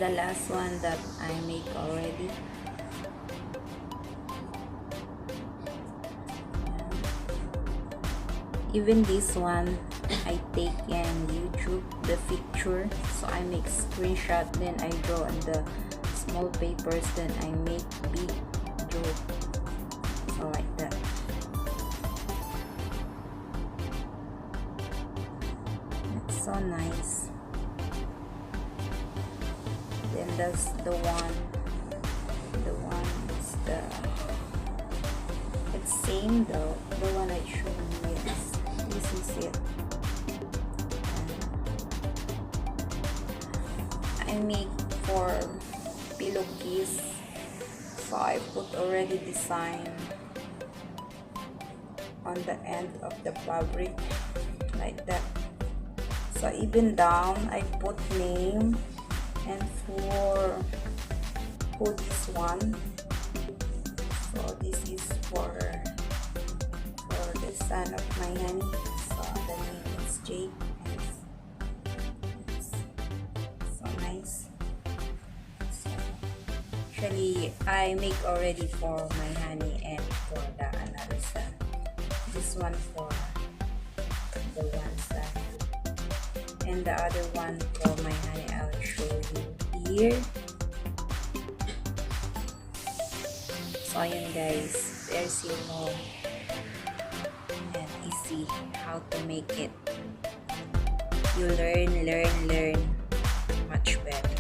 the last one that I make already. Even this one I take in YouTube the picture, so I make screenshot, then I draw on the small papers, then I make big draw, so like that. It's so nice. Then that's the one is it's same though, the one I showed you. This is it. I make for pillowcase, so I put already design on the end of the fabric like that. So even down I put name, and for this one, so this is for the son of my honey, so the name is Jake. So nice. So actually I make already for my honey and for the another son. This one for the one son, and the other one for my honey I will show you here. So yun guys, very simple and easy how to make it. You learn much better.